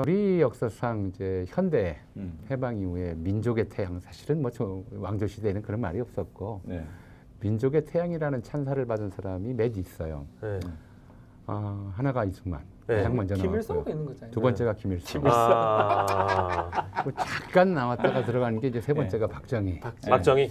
우리 역사상 이제 현대 해방 이후에 민족의 태양, 사실은 뭐 왕조 시대에는 그런 말이 없었고 네. 민족의 태양이라는 찬사를 받은 사람이 몇 있어요. 네. 하나가 이승만, 네. 가장 먼저 김일성도 나왔고요. 있는 거잖아요. 두 번째가 김일성. 뭐 잠깐 나왔다가 들어가는 게 이제 세 번째가 박정희. 박정희.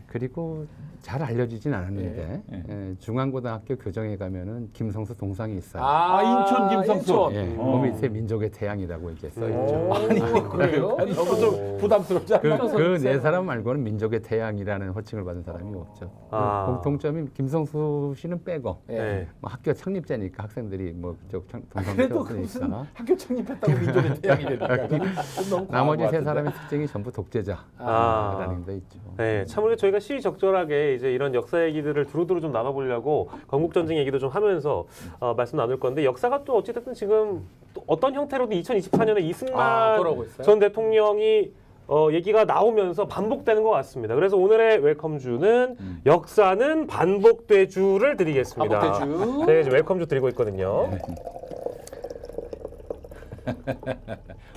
그리고 잘 알려지진 않았는데 중앙고등학교 교정에 가면은 김성수 동상이 있어요. 인천 김성수. 예, 그 밑에 민족의 태양이라고 이제 써 있죠. 아니 그래요? 너무 좀 부담스럽지 않나? 그 네 사람 말고는 민족의 태양이라는 호칭을 받은 사람이 없죠. 공통점이 김성수 씨는 빼고 네. 뭐 학교 창립자니까 학생들이 뭐 그쪽 동상 그래도 무슨 세웠으니까 학교 창립했다고 민족의 태양이 되니까 너무 나머지 과한 세 것 사람의 특징이 전부 독재자라는 데 있죠. 네, 참으로 저희가 시의적절하게 이제 이런 역사 얘기들을 두루두루 좀 나눠보려고 건국전쟁 얘기도 좀 하면서 말씀 나눌 건데 역사가 또 어찌됐든 지금 또 어떤 형태로든 2024년에 이승만 돌아오고 있어요? 전 대통령이 얘기가 나오면서 반복되는 것 같습니다. 그래서 오늘의 웰컴주는 역사는 반복되주를 드리겠습니다. 반복되주. 저희가 이제 웰컴주 드리고 있거든요.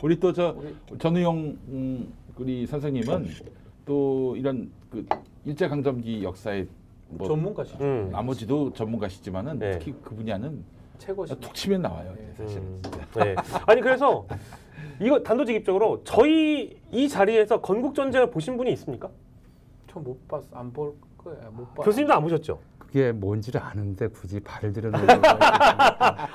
우리 또 저 전우영 우리 선생님은 또 이런 그 일제강점기 역사의 뭐 전문가시죠. 나머지도 전문가시지만은 네. 특히 그 분야는 최고시죠. 툭 치면 나와요. 사실은. 네. 아니 그래서 이거 단도직입적으로 저희 이 자리에서 건국전쟁을 보신 분이 있습니까? 저못 봤어. 안 볼 거예요. 못 봐. 교수님도 안 보셨죠? 그게 뭔지를 아는데 굳이 발을 들여놓는 거야.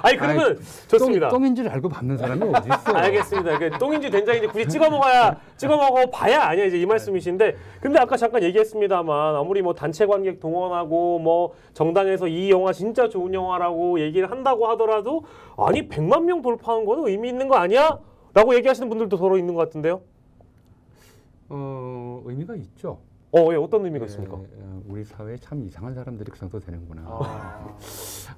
아니 그러면 좋습니다. 똥인 줄 알고 밟는 사람이 어디 있어요? 알겠습니다. 그 똥인지 된장인지 굳이 찍어 먹어 봐야 아니야 이제 이 말씀이신데 근데 아까 잠깐 얘기했습니다만 아무리 뭐 단체 관객 동원하고 뭐 정당에서 이 영화 진짜 좋은 영화라고 얘기를 한다고 하더라도 아니 100만 명 돌파한 거는 의미 있는 거 아니야? 라고 얘기하시는 분들도 더러 있는 것 같은데요. 의미가 있죠. 예, 어떤 의미가 있습니까? 우리 사회에 참 이상한 사람들이 그 정도 되는구나.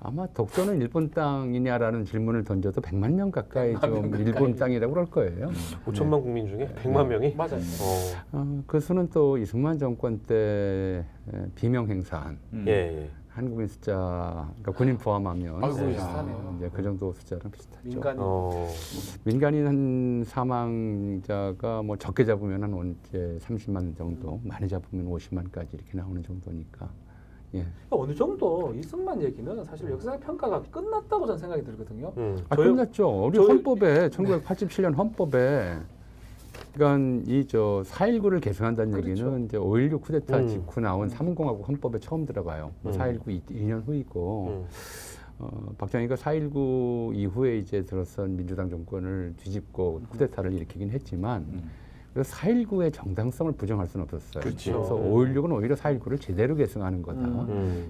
아마 독도는 일본 땅이냐라는 질문을 던져도 100만 명 가까이 좀 일본 땅이라고 그럴 거예요. 5천만 국민 중에 100만 명이? 맞아요. 그 수는 또 이승만 정권 때 비명 행사한 예. 한국인 숫자, 그러니까 군인 포함하면 비슷하네요. 이제 그 정도 숫자랑 비슷하죠. 민간인. 민간인 한 사망자가 뭐 적게 잡으면 한 이제 30만 정도, 많이 잡으면 50만까지 이렇게 나오는 정도니까. 예. 어느 정도 이승만 얘기는 사실 역사 평가가 끝났다고 저는 생각이 들거든요. 끝났죠. 우리 헌법에 1987년 헌법에 그러니까 이 4.19를 개정한다는 그렇죠. 얘기는 이제 5.16 쿠데타 직후 나온 삼공화국 헌법에 처음 들어가요. 4.19 2년 후이고 박정희가 4.19 이후에 이제 들어선 민주당 정권을 뒤집고 쿠데타를 일으키긴 했지만 그래서 4.19의 정당성을 부정할 수는 없었어요. 그렇죠. 그래서 5.16은 오히려 4.19를 제대로 계승하는 거다.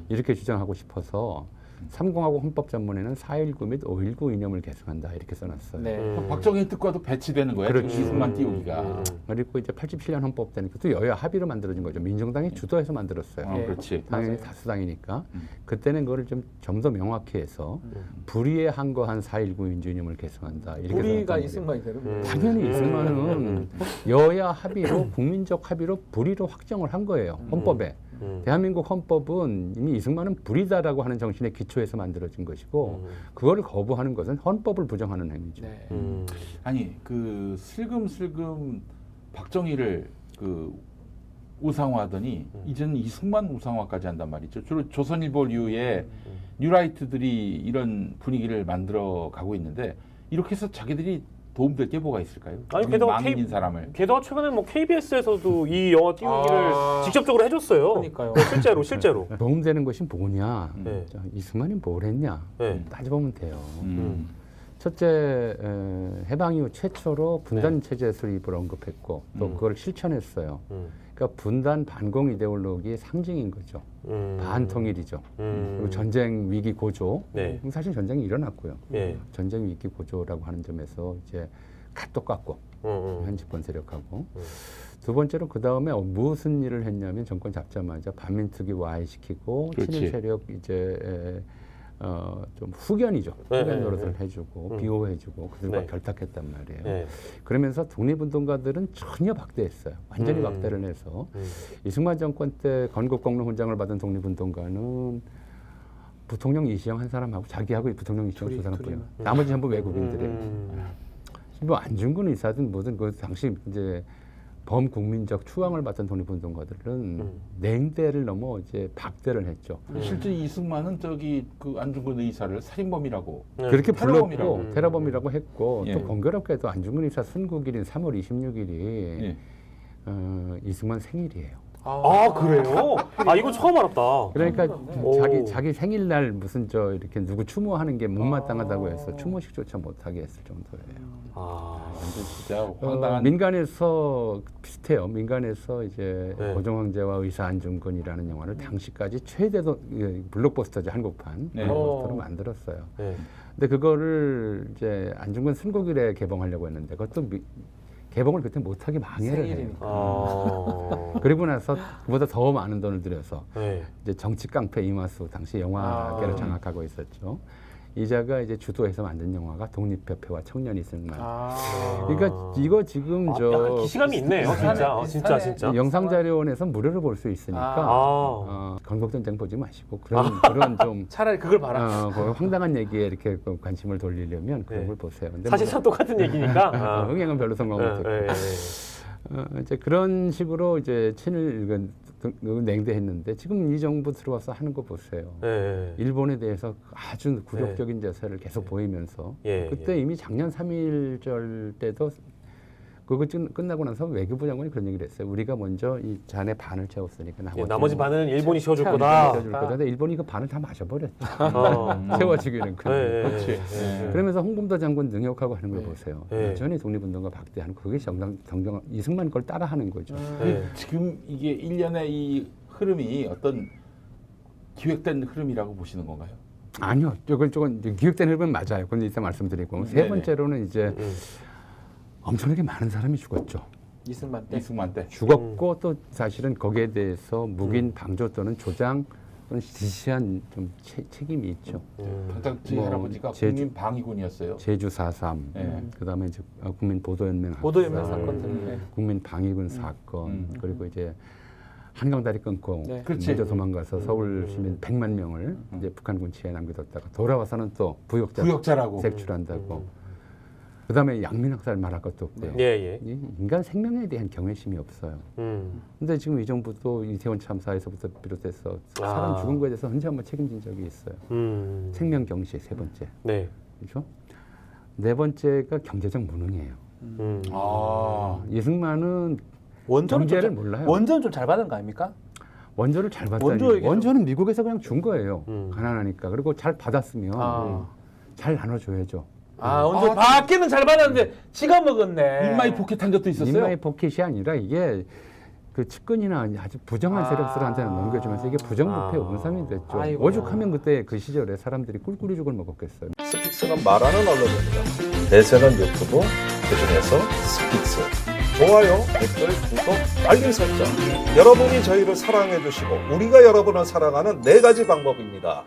이렇게 주장하고 싶어서 삼공화국 헌법 전문에는 4.19 및 5.19 이념을 계승한다 이렇게 써놨어요. 네. 박정희 뜻과도 배치되는 거예요. 그렇죠. 이승만 띄우기가. 그리고 이제 87년 헌법 때니까 또 여야 합의로 만들어진 거죠. 민정당이 주도해서 만들었어요. 네. 그렇지. 당연히 맞아요. 다수당이니까 그때는 그거를 좀 더 명확히 해서 불의에 한거한 4.19 민주이념을 계승한다. 이렇게 우리가 써놨단 이승만이 되는 거예요. 당연히 이승만은 여야 합의로 국민적 합의로 불의로 확정을 한 거예요. 헌법에. 대한민국 헌법은 이미 이승만은 불의다라고 하는 정신의 기초에서 만들어진 것이고 그거를 거부하는 것은 헌법을 부정하는 행위죠. 네. 아니 그 슬금슬금 박정희를 그 우상화하더니 이제는 이승만 우상화까지 한단 말이죠. 주로 조선일보류의 뉴라이트들이 이런 분위기를 만들어 가고 있는데 이렇게 해서 자기들이 도움될 게 뭐가 있을까요? 아니, 우리 게다가 망인인 사람을. 게다가 최근에 뭐 KBS에서도 이 영화 띄우기를 직접적으로 해줬어요. 그러니까요. 실제로. 도움되는 것이 뭐냐? 네. 자, 이승만이 뭘 했냐? 네. 따져보면 돼요. 첫째, 해방 이후 최초로 분단 체제 수립을 언급했고 또 그걸 실천했어요. 그러니까 분단 반공 이데올로기의 상징인 거죠. 반통일이죠. 그리고 전쟁 위기 고조. 네. 사실 전쟁이 일어났고요. 예. 전쟁 위기 고조라고 하는 점에서 이제 갓도 깎고 현 집권 세력하고 두 번째로 그 다음에 무슨 일을 했냐면 정권 잡자마자 반민특위 와해시키고 그렇지. 친일 세력 이제 좀 후견이죠. 후견 노릇을 해주고 비호해주고 그들과 네. 결탁했단 말이에요. 네. 그러면서 독립운동가들은 전혀 박대했어요. 완전히 박대를 해서 이승만 정권 때 건국공로훈장을 받은 독립운동가는 부통령 이시영 한 사람하고 자기하고 부통령 이시영 두 사람뿐이에요. 나머지 전부 외국인들이에요. 뭐 안중근 의사든 뭐든 그 당시 이제 범국민적 추앙을 받던 독립운동가들은 냉대를 넘어 이제 박대를 했죠. 실제 이승만은 저기 그 안중근 의사를 살인범이라고 그렇게 테러범이라고. 불렀고 테러범이라고 했고 예. 또 번거롭게도 안중근 의사 순국일인 3월 26일이 예. 이승만 생일이에요. 아 그래요? 아 이거 처음 알았다. 그러니까 오. 자기 생일날 무슨 저 이렇게 누구 추모하는 게 못마땅하다고 해서 추모식조차 못하게 했을 정도예요. 아, 완전 진짜 황당한 민간에서 비슷해요. 민간에서 이제 네. 고종황제와 의사 안중근이라는 영화를 당시까지 최대도 블록버스터죠. 한국판 네. 블록버스터로 만들었어요. 네. 근데 그거를 이제 안중근 순국일에 개봉하려고 했는데 그것도 개봉을 그때 못하게 방해를 해요. 생일이니까. 아, 그리고 나서 그보다 더 많은 돈을 들여서 네. 이제 정치 깡패 이마수 당시 영화계를 아. 장악하고 있었죠. 이자가 이제 주도해서 만든 영화가 독립협회와 청년 이승만. 그러니까 이거 지금 약간 기시감이 있네요, 진짜. 비슷하네. 진짜. 영상자료원에서 무료로 볼 수 있으니까 아. 건국전쟁 보지 마시고 그런 좀 차라리 그걸 봐라. 그 황당한 얘기에 이렇게 관심을 돌리려면 그런 네. 걸 보세요. 근데 사실상 똑같은 얘기니까. 아. 흥행은 별로 성공 못했고 네, 네, 이제 그런 식으로 이제 친일 냉대했는데 지금 이 정부 들어와서 하는 거 보세요. 네. 일본에 대해서 아주 굴욕적인 자세를 계속 보이면서 예, 그때 이미 작년 3.1절 때도 그거 끝나고 나서 외교부 장관이 그런 얘기를 했어요. 우리가 먼저 이 잔에 반을 채웠으니까 나머지 반은 일본이 씌워줄 차 거다. 채워줄 거다. 근데 일본이 그 반을 다 마셔버렸죠. 어. 채워주기는 그냥. 네, 그렇지. 네, 예. 그러면서 홍범도 장군 능욕하고 하는 걸 보세요. 네. 여전히 독립운동가 박대하는 그게 정당 이승만 걸 따라하는 거죠. 네. 지금 이게 일련의 이 흐름이 어떤 기획된 흐름이라고 보시는 건가요? 아니요, 저건 이제 기획된 흐름은 맞아요. 그건 이따 말씀드리고 세 네네. 번째로는 이제 엄청나게 많은 사람이 죽었죠. 이승만 때. 이승만 때. 죽었고 또 사실은 거기에 대해서 묵인 방조 또는 조장 또는 지시한 좀 책임이 있죠. 당장 저희 뭐 할아버지가 제주- 국민 방위군이었어요. 제주 4.3, 네. 그다음에 이제 국민 보도연맹 보도연맹 학살, 사건들. 네. 국민 방위군 사건, 그리고 이제 한강다리 끊고 네. 그렇지. 먼저 도망가서 서울 시민 100만 명을 이제 북한 군치에 남겨뒀다가 돌아와서는 또 부역자라고. 색출한다고. 그다음에 양민학살 말할 것도 없고요. 예, 예. 이 인간 생명에 대한 경외심이 없어요. 근데 지금 이 정부도 이태원 참사에서부터 비롯해서 사람 죽은 거에 대해서 언제 한번 책임진 적이 있어요. 생명 경시 세 번째, 네. 그렇죠? 네 번째가 경제적 무능이에요. 아. 이승만은 원조는 경제를 좀 몰라요. 원조는 좀 잘 받은 거 아닙니까? 원조를 잘 받다니. 원조에게는- 원조는 미국에서 그냥 준 거예요. 가난하니까. 그리고 잘 받았으면 잘 나눠줘야죠. 원조 받기는 잘 받았는데 지가 먹었네. 인마이 포켓한 적도 있었어요. 인마이 포켓이 아니라 이게 그 측근이나 아주 부정한 세력들한테는 넘겨주면서 이게 부정부패 원삼이 됐죠. 아이고. 오죽하면 그때 그 시절에 사람들이 꿀꿀이 죽을 먹었겠어요. 스픽스는 말하는 언론입니다. 대세는 유튜브, 그중에서 스픽스. 좋아요, 댓글, 구독, 알림 설정. 여러분이 저희를 사랑해 주시고 우리가 여러분을 사랑하는 4가지 방법입니다.